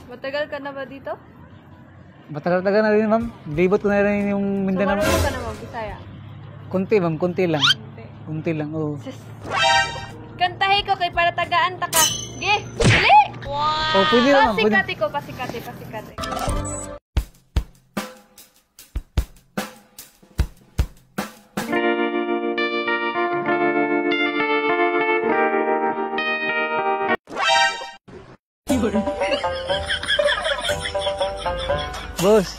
Matagal ka na ba dito? Matagal-tagal na rin, ma'am. Libot ko na rin yung So, Mindanao. marunong ka na mag-Bisaya? Kunti, ma'am. Kunti lang. Hindi. Kunti lang, oo. Sis. Kantahi ko kay para tagaan ta ka. Ge, dali! Oh, pwede lang, ma'am. Pwede. Pasikati ko, pasikati. Boss.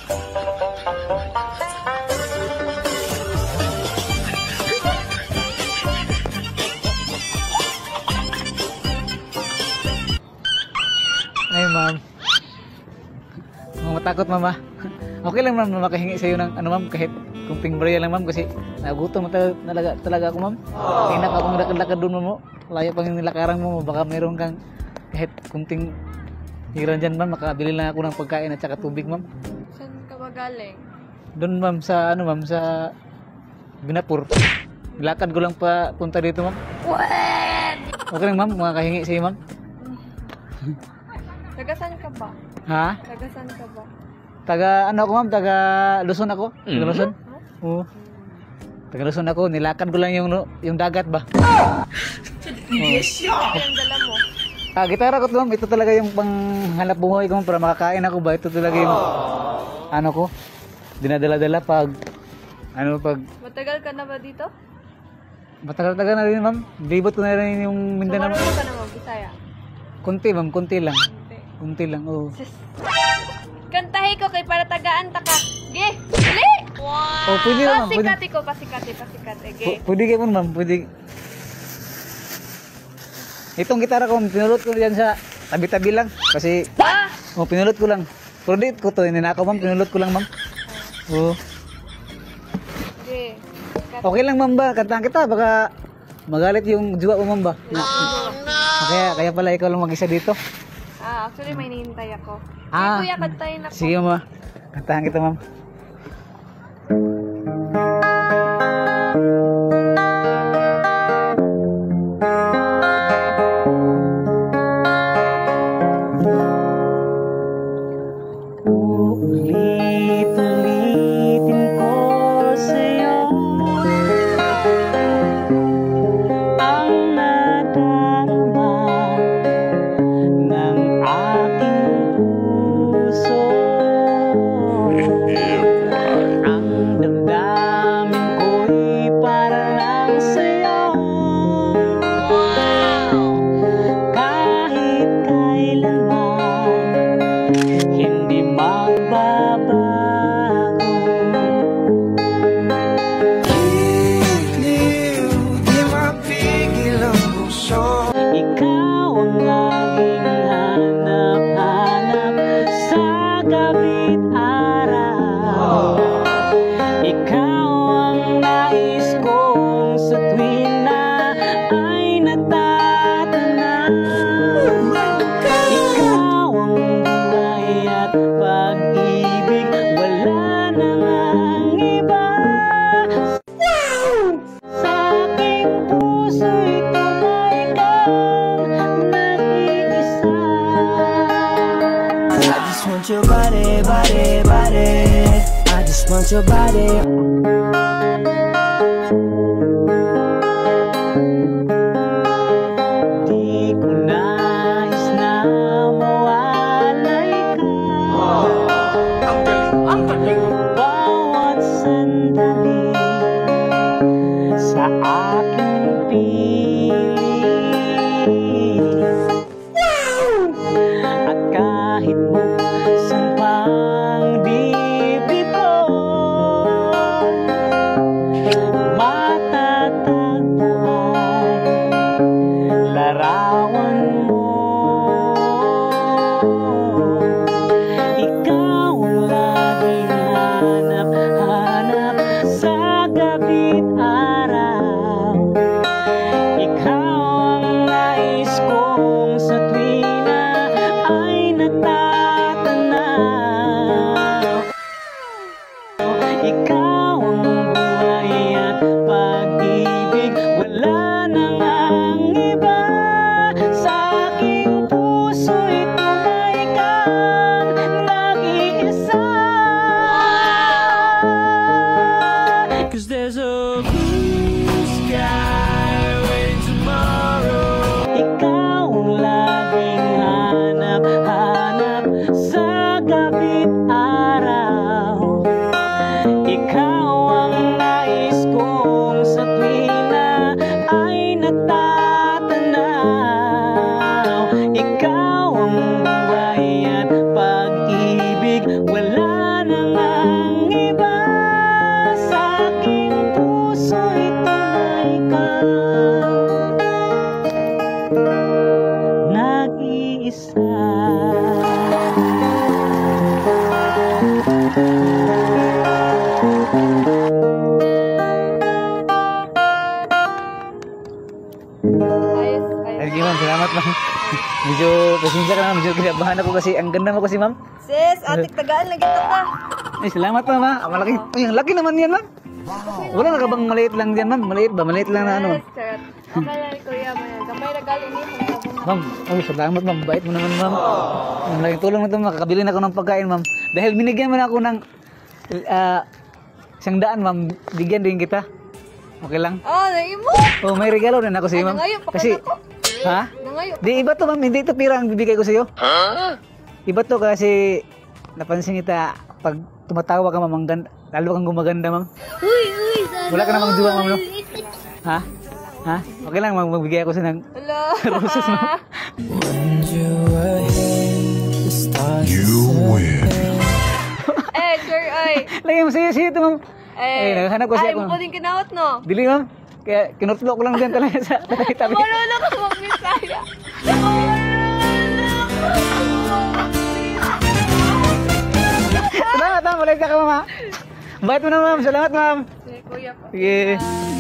Ay, ma'am. Matakot, mama. Okay lang, ma'am, na makahingi sa'yo ng ano, ma'am, kahit kunting barya lang, ma'am, kasi nagutom talaga ako, ma'am. Hinak akong lakad-lakad doon, ma'am. Layo pang nilakaran mo, baka meron kang kahit kunting hiran dyan, ma'am. Makabili lang ako ng pagkain at saka tubig, ma'am. Saan ka ba galing? Doon, ma'am, sa ano, ma'am, sa Binapur. Lakad ko lang pa punta dito, ma'am. What? Okay lang, ma'am, makahingi sa'yo, ma'am. Tagasan ka ba? Ha? Tagasan ka ba? Taga ano ako, ma'am? Taga Luzon ako. Taga Luzon? Oo. Taga Luzon ako. Nilakad ko lang yung dagat ba? Yes, yung dala mo. Gitara ko to, ma'am. Ito talaga yung panghanap buhay ko, ma'am, para makakain ako ba? Ito talaga yung ano ko. Dinadala-dala pag Matagal ka na ba dito? matagal-tagal na rin, ma'am. Libot ko na rin yung So, Mindanao. marunong ka na mag-Bisaya? Kunti, ma'am. Kunti lang. Hindi. Kunti lang, oo. Sis. Kantahi ko kay para tagaan ta ka. Ge, dali! Oh, pwede lang, ma'am. Pwede. Pasikati. Ge. Pwede kayo, ma'am. Pwede. Itong gitara ko, pinulot ko yan sa tabi-tabi lang. Kasi, pinulot ko lang. Pero dito ko to, ninakaw, ma'am. Pinulot ko lang, ma'am. Oo. Ge. Okay lang, ma'am ba? Kantahan kita, baka magalit yung jowa mo, ma'am ba? Kaya pala ikaw lang mag-isa dito. Actually may hinihintay ako. Ah. Kuya, kantahin ako. Sige, ma'am. Kantahan kita, ma'am. Ulit-ulitin ko sa'yo ang nadarama ng aking puso. Ang damdamin ko'y para lang sa'yo. Kahit kailanman hindi magbabago. Di mapigil ang puso. Ikaw ang laging hanap-hanap sa gabi't araw. Ikaw ang nais kong sa tuwing na ay natatanaw. Ikaw ang buhay at pag-ibig, wala namang iba. Sa aking puso'y tunay kang nag-iisa. I just want your body. I just want your body. Di ko nais na mawalay ka. Ang galing. Bawat sandali sa aking piling. At kahit buksan pang dibdib ko, matatagpuan larawan mo. Ikaw ang laging hanap-hanap sa gabi't araw. Ikaw ang nais kong sa tuwing na ay natatanaw. pasensya ka na ma'am. Medyo kinabahan ako kasi ang ganda mo kasi ma'am. Sis, atik tagaan lagi to ka. Ay, salamat ma'am ha. Ah, malaki. Ay, ang laki naman yan ma'am. Wala na ka bang maliit lang dyan ma'am? Maliit ba? Maliit lang na ano? Yes, sir. Okay lang kuya, man. Gamay na galing ni Ma'am, oh, salamat ma'am. Bait mo naman ma'am. Ang laking tulong na ito, makakabili na ako ng pagkain ma'am. Dahil binigyan mo na ako ng 100 ma'am. Bigyan din kita. Okay lang? Oh, naimo. Oh, may regalo din ako sa iyo ma'am. Nangayo pa Kasi, ako. ha? Nangayo. Di iba to ma'am, hindi ito pira ang bibigay ko sa iyo. Iba to kasi napansin kita pag tumatawa ka ma'am, lalo kang gumaganda ma'am. Uy, Wala ka namang duwa ma'am no? Ha? Ha? Okay lang ma'am, magbigay ako sa ng hello. roses ma'am. Eh, sir, ay. Lagay mo sa iyo ito ma'am. Eh, naghahanap ko siya ay, kung- mo din kinawat, no? Dili ma'am. Kaya kinutlo ko lang dyan talaga sa tabi-tabi. Marunong ako mag-misaya. Salamat ma'am, balik ka ma'am. Bait mo na ma'am, salamat ma'am. Sige, kuya pa. Sige.